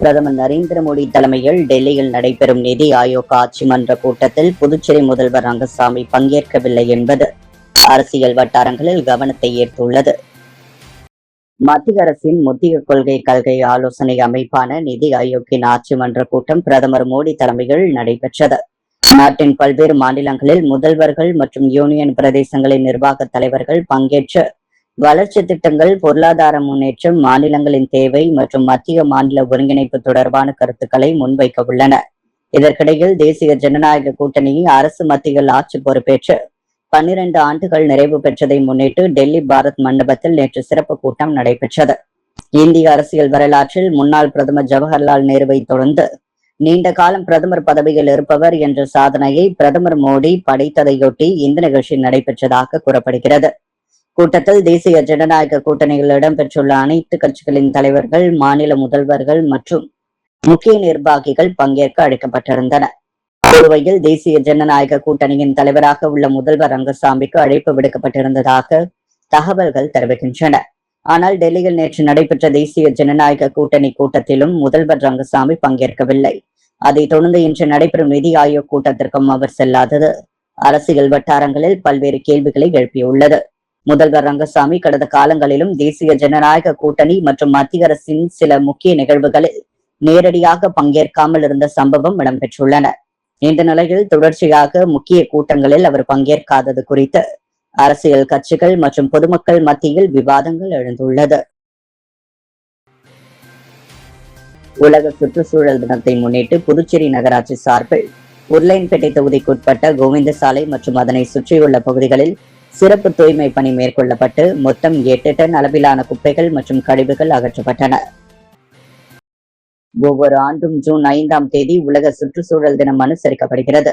பிரதமர் நரேந்திர மோடி தலைமையில் டெல்லியில் நடைபெறும் நிதி ஆயோக் ஆட்சி மன்ற கூட்டத்தில் புதுச்சேரி முதல்வர் ரங்கசாமி பங்கேற்கவில்லை என்பது அரசியல் வட்டாரங்களில் கவனத்தை ஈர்த்துள்ளது. மத்திய அரசின் முத்திய கொள்கை ஆலோசனை அமைப்பான நிதி ஆயோக்கின் ஆட்சி மன்ற கூட்டம் பிரதமர் மோடி தலைமையில் நடைபெற்றது. நாட்டின் பல்வேறு மாநிலங்களில் முதல்வர்கள் மற்றும் யூனியன் பிரதேசங்களின் நிர்வாக தலைவர்கள் பங்கேற்று வளர்ச்சி திட்டங்கள், பொருளாதார முன்னேற்றம், மாநிலங்களின் தேவை மற்றும் மத்திய மாநில ஒருங்கிணைப்பு தொடர்பான கருத்துக்களை முன்வைக்க உள்ளனர். இதற்கிடையில் தேசிய ஜனநாயக கூட்டணி அரசு மத்தியில் ஆட்சி பொறுப்பேற்று 12 ஆண்டுகள் நிறைவு பெற்றதை முன்னிட்டு டெல்லி பாரத் மண்டபத்தில் நேற்று சிறப்பு கூட்டம் நடைபெற்றது. இந்திய அரசியல் வரலாற்றில் முன்னாள் பிரதமர் ஜவஹர்லால் நேருவை தொடர்ந்து நீண்ட காலம் பிரதமர் பதவியில் இருப்பவர் என்ற சாதனையை பிரதமர் மோடி படைத்ததையொட்டி இந்த நிகழ்ச்சி நடைபெற்றதாக கூறப்படுகிறது. கூட்டத்தில் தேசிய ஜனநாயக கூட்டணியில் இடம்பெற்றுள்ள அனைத்து கட்சிகளின் தலைவர்கள், மாநில முதல்வர்கள் மற்றும் முக்கிய நிர்வாகிகள் பங்கேற்க அழைக்கப்பட்டிருந்தனர். புதுவையில் தேசிய ஜனநாயக கூட்டணியின் தலைவராக உள்ள முதல்வர் ரங்கசாமிக்கு அழைப்பு விடுக்கப்பட்டிருந்ததாக தகவல்கள் தெரிவிக்கின்றன. ஆனால் டெல்லியில் நேற்று நடைபெற்ற தேசிய ஜனநாயக கூட்டணி கூட்டத்திலும் முதல்வர் ரங்கசாமி பங்கேற்கவில்லை. அதைத் தொடர்ந்து இன்று நடைபெறும் நிதி ஆயோக் கூட்டத்திற்கும் அவர் செல்லாதது அரசியல் வட்டாரங்களில் பல்வேறு கேள்விகளை எழுப்பியுள்ளது. முதல்வர் ரங்கசாமி கடந்த காலங்களிலும் தேசிய ஜனநாயக கூட்டணி மற்றும் மத்திய அரசின் சில முக்கிய நிகழ்வுகளில் நேரடியாக பங்கேற்காமல் இருந்த சம்பவம் இடம்பெற்றுள்ளன. இந்த நிலையில் தொடர்ச்சியாக முக்கிய கூட்டங்களில் அவர் பங்கேற்காதது குறித்து அரசியல் கட்சிகள் மற்றும் பொதுமக்கள் மத்தியில் விவாதங்கள் எழுந்துள்ளது. உலக சுற்றுச்சூழல் தினத்தை முன்னிட்டு புதுச்சேரி நகராட்சி சார்பில் உருளையன்பேட்டை தொகுதிக்குட்பட்ட கோவிந்த சாலை மற்றும் அதனை சுற்றியுள்ள பகுதிகளில் சிறப்பு தூய்மை பணி மேற்கொள்ளப்பட்டு மொத்தம் 8 டன் அளவிலான குப்பைகள் மற்றும் கழிவுகள் அகற்றப்பட்டன. ஒவ்வொரு ஆண்டும் ஜூன் 5ஆம் தேதி உலக சுற்றுச்சூழல் தினம் அனுசரிக்கப்படுகிறது.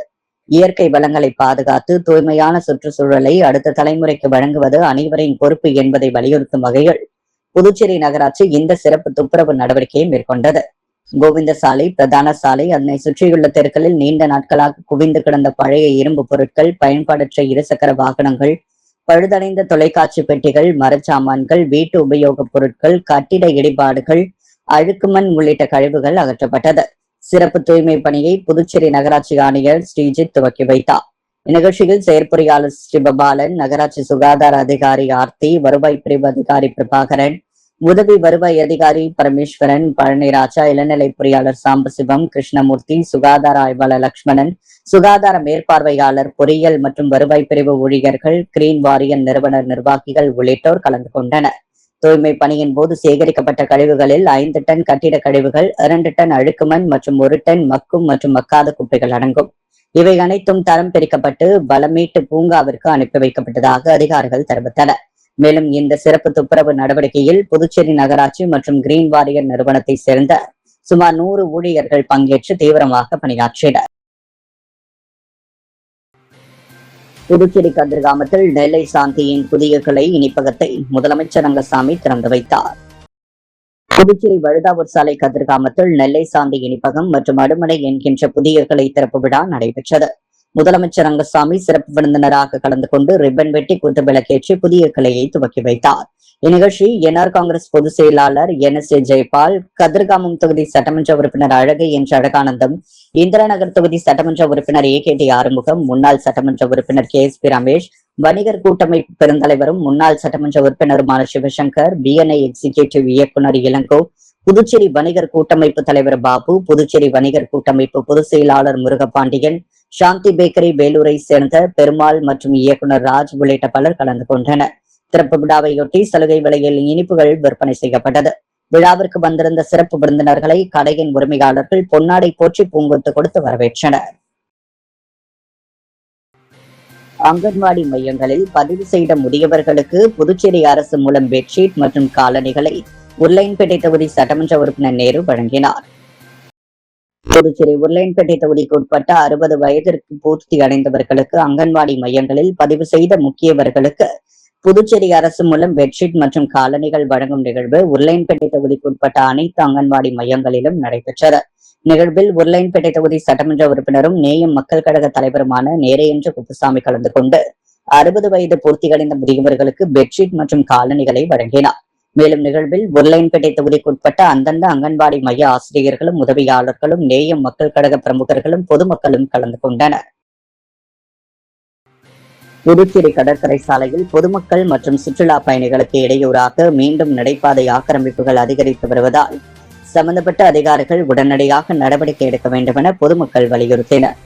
இயற்கை வளங்களை பாதுகாத்து தூய்மையான சுற்றுச்சூழலை அடுத்த தலைமுறைக்கு வழங்குவது அனைவரின் பொறுப்பு என்பதை வலியுறுத்தும் வகையில் புதுச்சேரி நகராட்சி இந்த சிறப்பு துப்புரவு நடவடிக்கையை மேற்கொண்டது. கோவிந்த சாலை, பிரதான சாலை, அதனை சுற்றியுள்ள தெருக்களில் நீண்ட நாட்களாக குவிந்து கிடந்த பழைய இரும்பு பொருட்கள், பயன்பாடற்ற இருசக்கர வாகனங்கள், பழுதடைந்த தொலைக்காட்சி பெட்டிகள், மரச்சாமான்கள், வீட்டு உபயோகப் பொருட்கள், கட்டிட இடிபாடுகள், அழுக்குமண் உள்ளிட்ட கழிவுகள் அகற்றப்பட்டது. சிறப்பு தூய்மை பணியை புதுச்சேரி நகராட்சி ஆணையர் ஸ்ரீஜித் துவக்கி வைத்தார். இந்நிகழ்ச்சியில் செயற்பொறியாளர் ஸ்ரீபாலன், நகராட்சி சுகாதார அதிகாரி ஆர்த்தி, வருவாய் பிரிவு அதிகாரி பிரபாகரன், உதவி வருவாய் அதிகாரி பரமேஸ்வரன், பழனிராஜா, இளநிலை பொறியாளர் சாம்பசிவம், கிருஷ்ணமூர்த்தி, சுகாதார ஆய்வாளர் லட்சுமணன், சுகாதார மேற்பார்வையாளர், பொறியியல் மற்றும் வருவாய் பிரிவு ஊழியர்கள், கிரீன் வாரியன் நிறுவனர் நிர்வாகிகள் உள்ளிட்டோர் கலந்து கொண்டனர். தூய்மை பணியின் போது சேகரிக்கப்பட்ட கழிவுகளில் 5 டன் கட்டிட கழிவுகள், 2 டன் அழுக்குமண் மற்றும் 1 டன் மக்கும் மற்றும் மக்காத குப்பைகள் அடங்கும். இவை அனைத்தும் தரம் பிரிக்கப்பட்டு பலமீட்டு பூங்காவிற்கு அனுப்பி வைக்கப்பட்டதாக அதிகாரிகள் தெரிவித்தனர். மேலும் இந்த சிறப்பு துப்புரவு நடவடிக்கையில் புதுச்சேரி நகராட்சி மற்றும் கிரீன் வாரியர் நிறுவனத்தை சேர்ந்த சுமார் 100 ஊழியர்கள் பங்கேற்று தீவிரமாக பணியாற்றினர். புதுச்சேரி கதிர்காமத்தில் நெல்லை சாந்தியின் புதிய கிளை இனிப்பகத்தை முதலமைச்சர் ரங்கசாமி திறந்து வைத்தார். புதுச்சேரி வழுதாவூர் சாலை கதிர்காமத்தில் நெல்லை சாந்தி இனிப்பகம் மற்றும் அடுமனை என்கின்ற புதிய கிளை திறப்பு விழா நடைபெற்றது. முதலமைச்சர் ரங்கசாமி சிறப்பு விருந்தினராக கலந்து கொண்டு ரிப்பன் வெட்டி குத்து விளக்கேற்றி புதிய கிளையை துவக்கி வைத்தார். இந்நிகழ்ச்சி என்ஆர் காங்கிரஸ் பொதுச் செயலாளர் NSA ஜெயபால், கதிர்காமம் தொகுதி சட்டமன்ற உறுப்பினர் அழகை என்ற அழகானந்தம், இந்திரா நகர் தொகுதி சட்டமன்ற உறுப்பினர் AKT ஆறுமுகம், முன்னாள் சட்டமன்ற உறுப்பினர் KSP ரமேஷ், வணிகர் கூட்டமைப்பு பெருந்தலைவரும் முன்னாள் சட்டமன்ற உறுப்பினருமான சிவசங்கர், BNI எக்ஸிகியூட்டிவ் இயக்குநர் இளங்கோ, புதுச்சேரி வணிகர் கூட்டமைப்பு தலைவர் பாபு, புதுச்சேரி வணிகர் கூட்டமைப்பு பொதுச் செயலாளர் முருகபாண்டியன், சாந்தி பேக்கரி வேலூரை சேர்ந்த பெருமாள் மற்றும் இயக்குநர் ராஜ் உள்ளிட்ட பலர் கலந்து கொண்டனர். திறப்பு விழாவையொட்டி சலுகை விலையில் இனிப்புகள் விற்பனை செய்யப்பட்டது. விழாவிற்கு வந்திருந்த சிறப்பு விருந்தினர்களை கடையின் உரிமையாளர்கள் பொன்னாடை போற்றி பூங்கொத்து கொடுத்து வரவேற்றனர். அங்கன்வாடி மையங்களில் பதிவு செய்த முதியவர்களுக்கு புதுச்சேரி அரசு மூலம் பெட்ஷீட் மற்றும் காலணிகளை உருளையன்பேட்டை தொகுதி சட்டமன்ற உறுப்பினர் நேரு வழங்கினார். புதுச்சேரி உருளையன்பேட்டை தொகுதிக்கு உட்பட்ட 60 வயதிற்கு பூர்த்தி அடைந்தவர்களுக்கு அங்கன்வாடி மையங்களில் பதிவு செய்த முக்கியவர்களுக்கு புதுச்சேரி அரசு மூலம் பெட்ஷீட் மற்றும் காலணிகள் வழங்கும் நிகழ்வு உருளையன்பேட்டை தொகுதிக்கு உட்பட்ட அனைத்து அங்கன்வாடி மையங்களிலும் நடைபெற்றது. நிகழ்வில் உருளையன்பேட்டை தொகுதி சட்டமன்ற உறுப்பினரும் நேயம் மக்கள் கழக தலைவருமான நேரையன்று குப்புசாமி கலந்து கொண்டு 60 வயது பூர்த்தியடைந்த முதியவர்களுக்கு பெட்ஷீட் மற்றும் காலணிகளை வழங்கினார். மேலும் நிகழ்வில் உருளையன்பேட்டை தொகுதிக்குட்பட்ட அந்தந்த அங்கன்வாடி மைய ஆசிரியர்களும் உதவியாளர்களும் நேயம் மக்கள் கழக பிரமுகர்களும் பொதுமக்களும் கலந்து கொண்டனர். புதுச்சேரி கடற்கரை சாலையில் பொதுமக்கள் மற்றும் சுற்றுலா பயணிகளுக்கு இடையூறாக மீண்டும் நடைபாதை ஆக்கிரமிப்புகள் அதிகரித்து வருவதால் சம்பந்தப்பட்ட அதிகாரிகள் உடனடியாக நடவடிக்கை எடுக்க வேண்டும் என பொதுமக்கள் வலியுறுத்தினர்.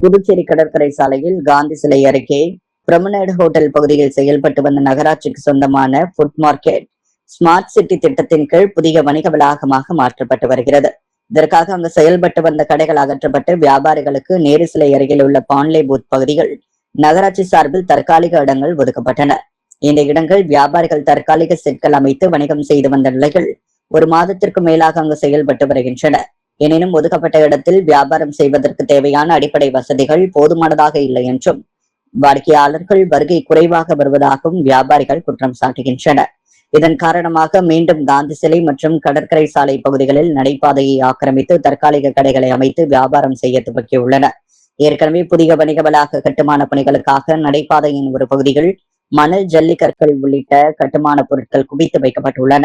புதுச்சேரி கடற்கரை சாலையில் காந்தி சிலை அருகே பிரமனேட் ஹோட்டல் பகுதியில் செயல்பட்டு வந்த நகராட்சிக்கு சொந்தமான ஃபுட் மார்க்கெட் ஸ்மார்ட் சிட்டி திட்டத்தின் கீழ் புதிய வணிக வளாகமாக மாற்றப்பட்டு வருகிறது. இதற்காக அங்கு செயல்பட்டு வந்த கடைகள் அகற்றப்பட்டு வியாபாரிகளுக்கு நேரு சிலை அருகில் உள்ள பான்லே பூத் பகுதிகள் நகராட்சி சார்பில் தற்காலிக இடங்கள் ஒதுக்கப்பட்டன. இந்த இடங்கள் வியாபாரிகள் தற்காலிக செட்கள் அமைத்து வணிகம் செய்து வந்த நிலையில் 1 மாதத்திற்கு மேலாக அங்கு செயல்பட்டு வருகின்றன. எனினும் ஒதுக்கப்பட்ட இடத்தில் வியாபாரம் செய்வதற்கு தேவையான அடிப்படை வசதிகள் போதுமானதாக இல்லை என்றும் வாடிக்கையாளர்கள் வருகை குறைவாக வருவதாகவும் வியாபாரிகள் குற்றம் சாட்டுகின்றனர். இதன் காரணமாக மீண்டும் காந்தி சிலை மற்றும் கடற்கரை சாலை பகுதிகளில் நடைபாதையை ஆக்கிரமித்து தற்காலிக கடைகளை அமைத்து வியாபாரம் செய்ய துவக்கியுள்ளனர். ஏற்கனவே புதிய வணிக வளாக கட்டுமான பணிகளுக்காக நடைபாதையின் ஒரு பகுதியில் மணல், ஜல்லிக்கற்கள் உள்ளிட்ட கட்டுமான பொருட்கள் குவித்து வைக்கப்பட்டுள்ளன.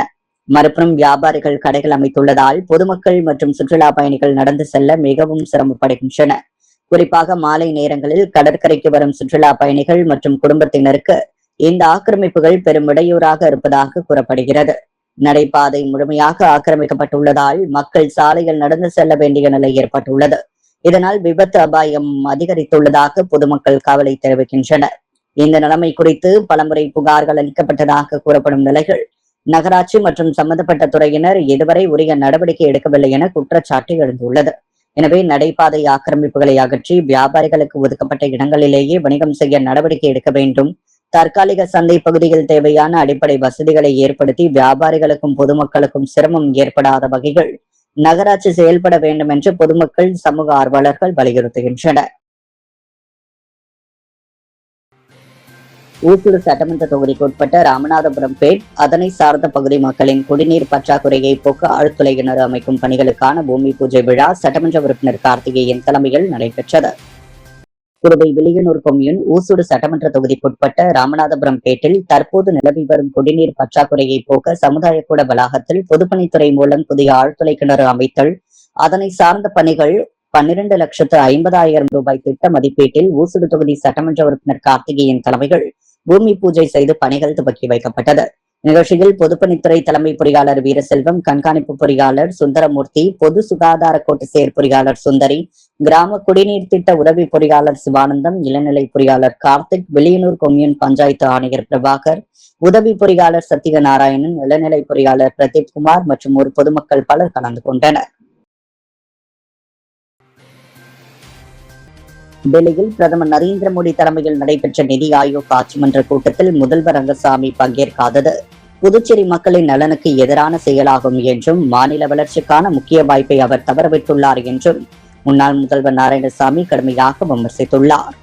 மறுபுறம் வியாபாரிகள் கடைகள் அமைத்துள்ளதால் பொதுமக்கள் மற்றும் சுற்றுலா பயணிகள் நடந்து செல்ல மிகவும் சிரமப்படுகின்றனர். குறிப்பாக மாலை நேரங்களில் கடற்கரைக்கு வரும் சுற்றுலா பயணிகள் மற்றும் குடும்பத்தினருக்கு இந்த ஆக்கிரமிப்புகள் பெரும் இடையூறாக இருப்பதாக கூறப்படுகிறது. நடைபாதை முழுமையாக ஆக்கிரமிக்கப்பட்டுள்ளதால் மக்கள் சாலையில் நடந்து செல்ல வேண்டிய நிலை ஏற்பட்டுள்ளது. இதனால் விபத்து அபாயம் அதிகரித்துள்ளதாக பொதுமக்கள் கவலை தெரிவிக்கின்றனர். இந்த நிலைமை குறித்து பலமுறை புகார்கள் அளிக்கப்பட்டதாக கூறப்படும் நிலையில் நகராட்சி மற்றும் சம்பந்தப்பட்ட துறையினர் இதுவரை உரிய நடவடிக்கை எடுக்கவில்லை என குற்றச்சாட்டு எழுந்துள்ளது. எனவே நடைபாதை ஆக்கிரமிப்புகளை அகற்றி வியாபாரிகளுக்கு ஒதுக்கப்பட்ட இடங்களிலேயே வணிகம் செய்ய நடவடிக்கை எடுக்க வேண்டும். தற்காலிக சந்தை பகுதியில் தேவையான அடிப்படை வசதிகளை ஏற்படுத்தி வியாபாரிகளுக்கும் பொதுமக்களுக்கும் சிரமம் ஏற்படாத வகையில் நகராட்சி செயல்பட வேண்டும் என்று பொதுமக்கள், சமூக ஆர்வலர்கள் வலியுறுத்துகின்றனர். ஊசூர் சட்டமன்ற தொகுதிக்கு உட்பட்ட ராமநாதபுரம் பேட் அதனை சார்ந்த பகுதி மக்களின் குடிநீர் பற்றாக்குறையை போக்க ஆழ்துளை கிணறு அமைக்கும் பணிகளுக்கான பூமி பூஜை விழா சட்டமன்ற உறுப்பினர் கார்த்திகேயன் தலைமையில் நடைபெற்றது. புதுவை வில்லியனூர் கொம்யூன் ஊசூர் சட்டமன்ற தொகுதிக்குட்பட்ட ராமநாதபுரம் பேட்டில் தற்போது நிலவி வரும் குடிநீர் பற்றாக்குறையை போக்க சமுதாய கூட வளாகத்தில் பொதுப்பணித்துறை மூலம் புதிய ஆழ்துளை கிணறு அமைத்தல், அதனை சார்ந்த பணிகள் 12,50,000 ரூபாய் திட்ட மதிப்பீட்டில் ஊசூர் தொகுதி சட்டமன்ற உறுப்பினர் கார்த்திகேயன் தலைமையில் பூமி பூஜை செய்து பணிகள் துவக்கி வைக்கப்பட்டது. நிகழ்ச்சியில் பொதுப்பணித்துறை தலைமை பொறியாளர் வீரசெல்வம், கண்காணிப்பு பொறியாளர் சுந்தரமூர்த்தி, பொது சுகாதார கோட்ட செயற் பொறியாளர் சுந்தரி, கிராம குடிநீர் திட்ட உதவி பொறியாளர் சிவானந்தம், இளநிலை பொறியாளர் கார்த்திக், வில்லியனூர் கொம்யூன் பஞ்சாயத்து ஆணையர் பிரபாகர், உதவி பொறியாளர் சத்தியநாராயணன், இளநிலை பொறியாளர் பிரதீப் குமார் மற்றும் ஒரு பொதுமக்கள் பலர் கலந்து கொண்டனர். டெல்லியில் பிரதமர் நரேந்திர மோடி தலைமையில் நடைபெற்ற நிதி ஆயோக் ஆட்சி மன்ற கூட்டத்தில் முதல்வர் ரங்கசாமி பங்கேற்காதது புதுச்சேரி மக்களின் நலனுக்கு எதிரான செயலாகும் என்றும் மாநில வளர்ச்சிக்கான முக்கிய வாய்ப்பை அவர் தவறவிட்டுள்ளார் என்றும் முன்னாள் முதல்வர் நாராயணசாமி கடுமையாக விமர்சித்துள்ளார்.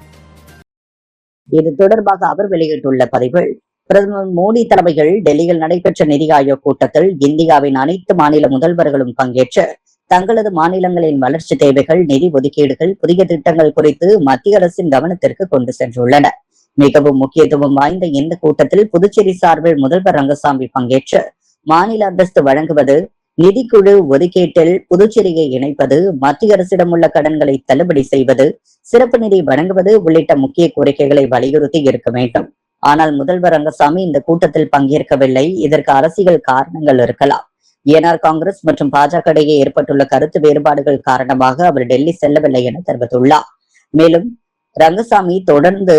இது தொடர்பாக அவர் வெளியிட்டுள்ள பதிவில், பிரதமர் மோடி தலைமையில் டெல்லியில் நடைபெற்ற நிதி ஆயோக் கூட்டத்தில் இந்தியாவின் அனைத்து மாநில முதல்வர்களும் பங்கேற்று தங்களது மாநிலங்களின் வளர்ச்சி தேவைகள், நிதி ஒதுக்கீடுகள், புதிய திட்டங்கள் குறித்து மத்திய அரசின் கவனத்திற்கு கொண்டு சென்றுள்ளனர். மிகவும் முக்கியத்துவம் வாய்ந்த இந்த கூட்டத்தில் புதுச்சேரி சார்பில் முதல்வர் ரங்கசாமி பங்கேற்று மாநில அந்தஸ்து வழங்குவது, நிதிக்குழு ஒதுக்கீட்டில் புதுச்சேரியை இணைப்பது, மத்திய அரசிடம் உள்ள கடன்களை தள்ளுபடி செய்வது, சிறப்பு நிதி வழங்குவது உள்ளிட்ட முக்கிய கோரிக்கைகளை வலியுறுத்தி இருக்க வேண்டும். ஆனால் முதல்வர் ரங்கசாமி இந்த கூட்டத்தில் பங்கேற்கவில்லை. இதற்கு அரசியல் காரணங்கள் இருக்கலாம். என்ஆர் காங்கிரஸ் மற்றும் பாஜக இடையே ஏற்பட்டுள்ள கருத்து வேறுபாடுகள் காரணமாக அவர் டெல்லி செல்லவில்லை என தெரிவித்துள்ளார். மேலும் ரங்கசாமி தொடர்ந்து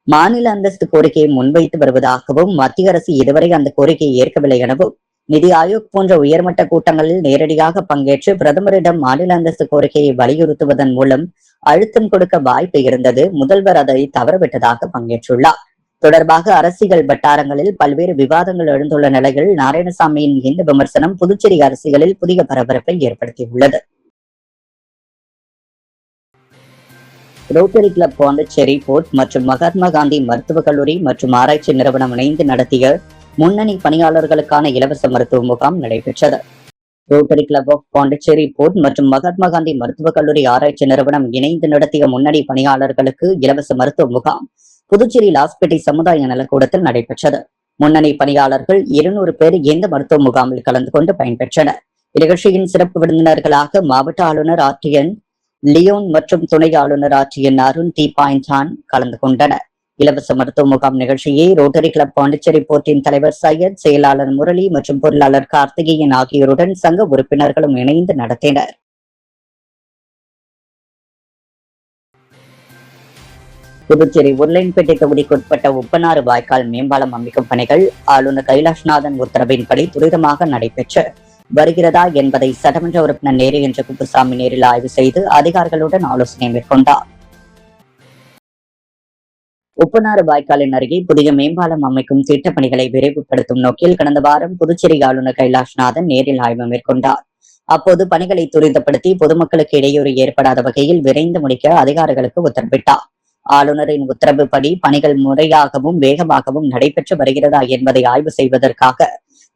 மாநில அந்தஸ்து கோரிக்கையை முன்வைத்து வருவதாகவும் மத்திய அரசு இதுவரை அந்த கோரிக்கையை ஏற்கவில்லை எனவும் நிதி ஆயோக் போன்ற உயர்மட்ட கூட்டங்களில் நேரடியாக பங்கேற்று பிரதமரிடம் மாநில அந்தஸ்து கோரிக்கையை வலியுறுத்துவதன் மூலம் அழுத்தம் கொடுக்க வாய்ப்பு இருந்தது. முதல்வர் அதை தவறவிட்டதாக பங்கேற்றுள்ளார். தொடர்பாக அரசியல் வட்டாரங்களில் பல்வேறு விவாதங்கள் எழுந்துள்ள நிலையில் நாராயணசாமியின் இந்த விமர்சனம் புதுச்சேரி அரசியலில் புதிய பரபரப்பை ஏற்படுத்தியுள்ளது. ரோட்டரி கிளப் பாண்டிச்சேரி போர்ட் மற்றும் மகாத்மா காந்தி மருத்துவக் கல்லூரி மற்றும் ஆராய்ச்சி நிறுவனம் இணைந்து நடத்திய முன்னணி பணியாளர்களுக்கான இலவச மருத்துவ முகாம் நடைபெற்றது. Rotary Club of Pondicherry Port மற்றும் மகாத்மா காந்தி மருத்துவக் கல்லூரி ஆராய்ச்சி நிறுவனம் இணைந்து நடத்திய முன்னணி பணியாளர்களுக்கு இலவச மருத்துவ முகாம் புதுச்சேரி லாஸ்பேட்டை சமுதாய நலக்கூடத்தில் நடைபெற்றது. முன்னணி பணியாளர்கள் 200 பேர் இந்த மருத்துவ முகாமில் கலந்து கொண்டு பயன்பெற்றனர். இந்நிகழ்ச்சியின் சிறப்பு விருந்தினர்களாக மாவட்ட ஆளுநர் ஆர்டிஎன் லியோன் மற்றும் துணை ஆளுநர் ஆர்டிஎன் அருண் தீபாயின்டான் கலந்து கொண்டனர். இலவச மருத்துவ முகாம் நிகழ்ச்சியை ரோட்டரி கிளப் பாண்டிச்சேரி போர்ட்டின் தலைவர் சையத், செயலாளர் முரளி மற்றும் பொருளாளர் கார்த்திகேயன் ஆகியோருடன் சங்க உறுப்பினர்களும் இணைந்து நடத்தினர். புதுச்சேரி உருளையன்பேட்டை தொகுதிக்குட்பட்ட உப்பனாறு வாய்க்கால் மேம்பாலம் அமைக்கும் பணிகள் ஆளுநர் கைலாஷ்நாதன் உத்தரவின்படி துரிதமாக நடைபெற்று வருகிறதா என்பதை சட்டமன்ற உறுப்பினர் நேரு என்ற குப்புசாமி நேரில் ஆய்வு செய்து அதிகாரிகளுடன் ஆலோசனை மேற்கொண்டார். உப்பனாறு வாய்க்காலின் அருகே புதிய மேம்பாலம் அமைக்கும் திட்டப் பணிகளை விரைவுபடுத்தும் நோக்கில் கடந்த வாரம் புதுச்சேரி ஆளுநர் கைலாஷ்நாதன் நேரில் ஆய்வு மேற்கொண்டார். அப்போது பணிகளை துரிதப்படுத்தி பொதுமக்களுக்கு இடையூறு ஏற்படாத வகையில் விரைந்து முடிக்க அதிகாரிகளுக்கு உத்தரவிட்டார். ஆளுநரின் உத்தரவுப்படி பணிகள் முறையாகவும் வேகமாகவும் நடைபெற்று வருகிறதா என்பதை ஆய்வு செய்வதற்காக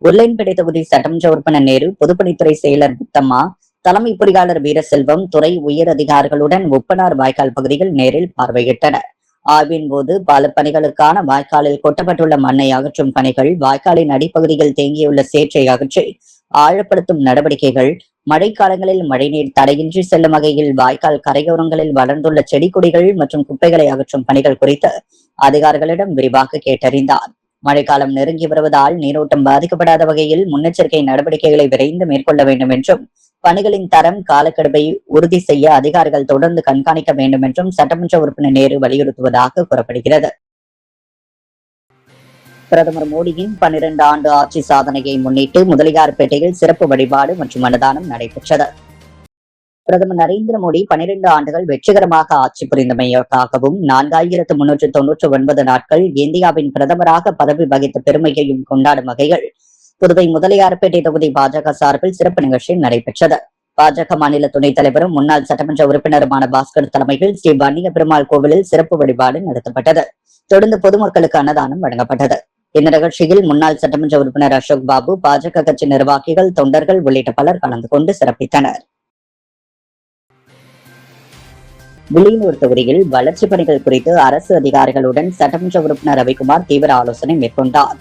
உருளையன்பேட்டை தொகுதி சட்டமன்ற உறுப்பினர் நேரு, பொதுப்பணித்துறை செயலர் முத்தம்மா, தலைமை பொறியாளர் வீரசெல்வம், துறை உயர் அதிகாரிகளுடன் உப்பனார் வாய்க்கால் பகுதியில் நேரில் பார்வையிட்டனர். ஆய்வின் போது பல பணிகளுக்கான வாய்க்காலில் கொட்டப்பட்டுள்ள மண்ணை அகற்றும் பணிகள், வாய்க்காலின் அடிப்பகுதியில் தேங்கியுள்ள சேற்றை அகற்றி ஆழப்படுத்தும் நடவடிக்கைகள், மழைக்காலங்களில் மழைநீர் தடையின்றி செல்லும் வகையில் வாய்க்கால் கரையோரங்களில் வளர்ந்துள்ள செடி கொடிகள் மற்றும் குப்பைகளை அகற்றும் பணிகள் குறித்து அதிகாரிகளிடம் விரிவாக கேட்டறிந்தார். மழைக்காலம் நெருங்கி வருவதால் நீரோட்டம் பாதிக்கப்படாத வகையில் முன்னெச்சரிக்கை நடவடிக்கைகளை விரைந்து மேற்கொள்ள வேண்டும் என்றும், பணிகளின் தரம், காலக்கெடுவை உறுதி செய்ய அதிகாரிகள் தொடர்ந்து கண்காணிக்க வேண்டும் என்றும் சட்டமன்ற உறுப்பினர் நேரு வலியுறுத்துவதாக கூறப்படுகிறது. பிரதமர் மோடியின் 12 ஆண்டு ஆட்சி சாதனையை முன்னிட்டு முதலியார்பேட்டையில் சிறப்பு வழிபாடு மற்றும் அன்னதானம் நடைபெற்றது. பிரதமர் நரேந்திர மோடி 12 ஆண்டுகள் வெற்றிகரமாக ஆட்சி புரிந்தமைக்காகவும் 4399 நாட்கள் இந்தியாவின் பிரதமராக பதவி வகித்த பெருமையையும் கொண்டாடும் வகையில் புதுவை முதலியார்பேட்டை தொகுதி பாஜக சார்பில் சிறப்பு நிகழ்ச்சி நடைபெற்றது. பாஜக மாநில துணைத் தலைவரும் முன்னாள் சட்டமன்ற உறுப்பினருமான பாஸ்கர் தலைமையில் ஸ்ரீ வன்னிய பெருமாள் கோவிலில் சிறப்பு வழிபாடு நடத்தப்பட்டது. தொடர்ந்து பொதுமக்களுக்கு அன்னதானம் வழங்கப்பட்டது. இந்த நிகழ்ச்சியில் முன்னாள் சட்டமன்ற உறுப்பினர் அசோக் பாபு, பாஜக கட்சி நிர்வாகிகள், தொண்டர்கள் உள்ளிட்ட பலர் கலந்து கொண்டு சிறப்பித்தனர். வில்லியனூர் தொகுதியில் வளர்ச்சிப் பணிகள் குறித்து அரசு அதிகாரிகளுடன் சட்டமன்ற உறுப்பினர் ரவிக்குமார் தீவிர ஆலோசனை மேற்கொண்டார்.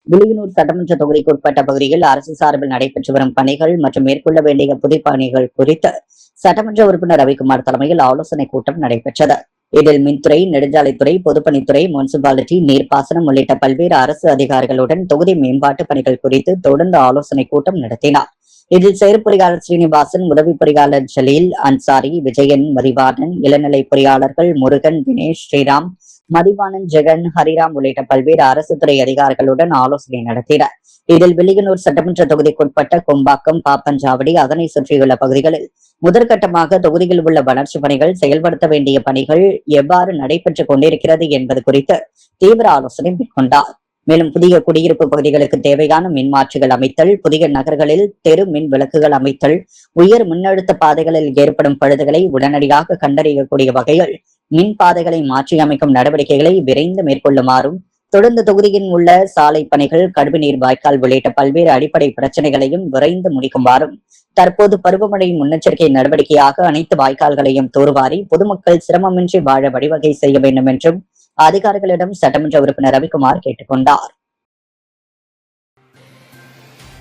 வில்லியனூர் சட்டமன்ற தொகுதிக்கு உட்பட்ட பகுதியில் அரசு சார்பில் நடைபெற்று வரும் பணிகள் மற்றும் மேற்கொள்ள வேண்டிய புதிய பணிகள் குறித்து சட்டமன்ற உறுப்பினர் ரவிக்குமார் தலைமையில் ஆலோசனை கூட்டம் நடைபெற்றது. இதில் மின்துறை, நெடுஞ்சாலைத்துறை, பொதுப்பணித்துறை, முனிசிபாலிட்டி, நீர்ப்பாசனம் உள்ளிட்ட பல்வேறு அரசு அதிகாரிகளுடன் தொகுதி மேம்பாட்டு பணிகள் குறித்து தொடர்ந்து ஆலோசனை கூட்டம் நடத்தினார். இதில் செயற்பொறியாளர் ஸ்ரீனிவாசன், உதவி பொறியாளர் ஜலீல், அன்சாரி, விஜயன், மதிவாணன், இளநிலை பொறியாளர்கள் முருகன், தினேஷ், ஸ்ரீராம், மதிவாணன், ஜெகன், ஹரிராம் உள்ளிட்ட பல்வேறு அரசு துறை அதிகாரிகளுடன் ஆலோசனை நடத்தினர். இதில் வில்லியனூர் சட்டமன்ற தொகுதிக்குட்பட்ட கொம்பாக்கம், பாப்பஞ்சாவடி, அதனை சுற்றியுள்ள பகுதிகளில் முதற்கட்டமாக தொகுதியில் உள்ள வளர்ச்சி பணிகள், செயல்படுத்த வேண்டிய பணிகள் எவ்வாறு நடைபெற்றுக் கொண்டிருக்கிறது என்பது குறித்து தீவிர ஆலோசனை மேற்கொண்டார். மேலும் புதிய குடியிருப்பு பகுதிகளுக்கு தேவையான மின்மாற்றிகள் அமைத்தல், புதிய நகர்களில் தெரு மின் விளக்குகள் அமைத்தல், உயர் மின்னழுத்த பாதைகளில் ஏற்படும் பழுதுகளை உடனடியாக கண்டறியக்கூடிய வகையில் மின் பாதைகளை மாற்றி அமைக்கும் நடவடிக்கைகளை விரைந்து மேற்கொள்ளுமாறும், தொடர்ந்து தொகுதியில் உள்ள சாலை பணிகள், கழிவுநீர் வாய்க்கால் உள்ளிட்ட பல்வேறு அடிப்படை பிரச்சனைகளையும் விரைந்து முடிக்குமாறும், தற்போது பருவமழை முன்னெச்சரிக்கை நடவடிக்கையாக அனைத்து வாய்க்கால்களையும் தூர்வாரி பொதுமக்கள் சிரமமின்றி வாழ வழிவகை செய்ய வேண்டும் என்றும் அதிகாரிகளிடம் சட்டமன்ற உறுப்பினர் ரவிக்குமார் கேட்டுக் கொண்டார்.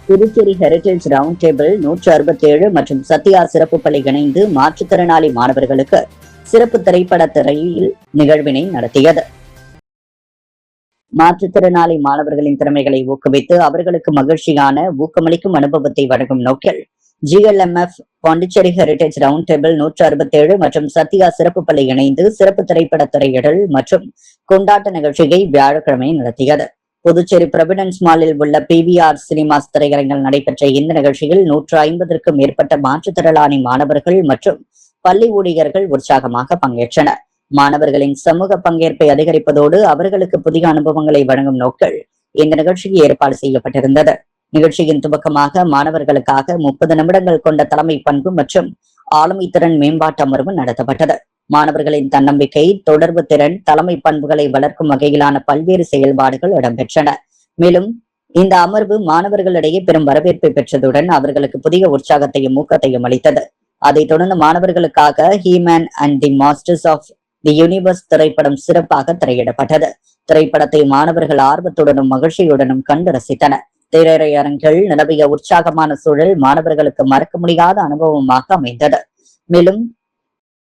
புதுச்சேரி ஹெரிடேஜ் ரவுண்ட் டேபிள் 167 மற்றும் சத்யா சிறப்பு பள்ளி இணைந்து மாற்றுத்திறனாளி மாணவர்களுக்கு சிறப்பு திரைப்பட திரையில் நிகழ்வினை நடத்தியது. மாற்றுத்திறனாளி மாணவர்களின் திறமைகளை ஊக்குவித்து அவர்களுக்கு மகிழ்ச்சியான ஊக்கமளிக்கும் அனுபவத்தை வழங்கும் நோக்கில் GLMF Pondicherry heritage round table 167 மற்றும் சத்யா சிறப்பு பள்ளி இணைந்து சிறப்பு திரைப்பட திரையிடல் மற்றும் கொண்டாட்ட நிகழ்ச்சியை வியாழக்கிழமை நடத்தியது. புதுச்சேரி பிரவிடன்ஸ் மாலில் உள்ள PVR சினிமாஸ் திரையரங்கில் நடைபெற்ற இந்த நிகழ்ச்சியில் 150க்கும் மேற்பட்ட மாற்றுத்திறனாளி மாணவர்கள் மற்றும் பள்ளி ஊழியர்கள் உற்சாகமாக பங்கேற்றனர். மாணவர்களின் சமூக பங்கேற்பை அதிகரிப்பதோடு அவர்களுக்கு புதிய அனுபவங்களை வழங்கும் நோக்கில் இந்த நிகழ்ச்சிக்கு ஏற்பாடு செய்யப்பட்டிருந்தது. நிகழ்ச்சியின் துவக்கமாக மாணவர்களுக்காக 30 நிமிடங்கள் கொண்ட தலைமை பண்பு மற்றும் ஆளுமை திறன் மேம்பாட்டு அமர்வு நடத்தப்பட்டது. மாணவர்களின் தன்னம்பிக்கை, தொடர்பு திறன், தலைமை பண்புகளை வளர்க்கும் வகையிலான பல்வேறு செயல்பாடுகள் இடம்பெற்றன. மேலும் இந்த அமர்வு மாணவர்களிடையே பெரும் வரவேற்பை பெற்றதுடன் அவர்களுக்கு புதிய உற்சாகத்தையும் ஊக்கத்தையும் அளித்தது. அதைத் தொடர்ந்து மாணவர்களுக்காக He Man and the Masters of the Universe திரைப்படம் சிறப்பாக திரையிடப்பட்டது. திரைப்படத்தை மாணவர்கள் ஆர்வத்துடனும் மகிழ்ச்சியுடனும் கண்டு ரசித்தனர். திரையரங்கில் நிலவிய உற்சாகமான சூழல் மாணவர்களுக்கு மறக்க முடியாத அனுபவமாக அமைந்தது. மேலும்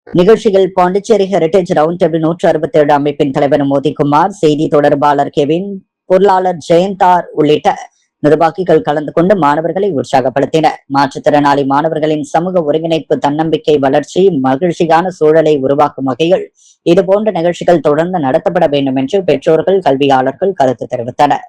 நிகழ்ச்சியில் பாண்டிச்சேரி ஹெரிடேஜ் ரவுண்ட் டேபிள் 167 அமைப்பின் தலைவர் மோதிகுமார், செய்தி தொடர்பாளர் கெவின், பொருளாளர் ஜெயந்தார் உள்ளிட்ட நிர்வாகிகள் கலந்து கொண்டு மாணவர்களை உற்சாகப்படுத்தினர். மாற்றுத்திறனாளி மாணவர்களின் சமூக ஒருங்கிணைப்பு, தன்னம்பிக்கை வளர்ச்சி, மகிழ்ச்சியான சூழலை உருவாக்கும் வகையில் இதுபோன்ற நிகழ்ச்சிகள் தொடர்ந்து நடத்தப்பட வேண்டும் என்று பெற்றோர்கள், கல்வியாளர்கள் கருத்து தெரிவித்தனர்.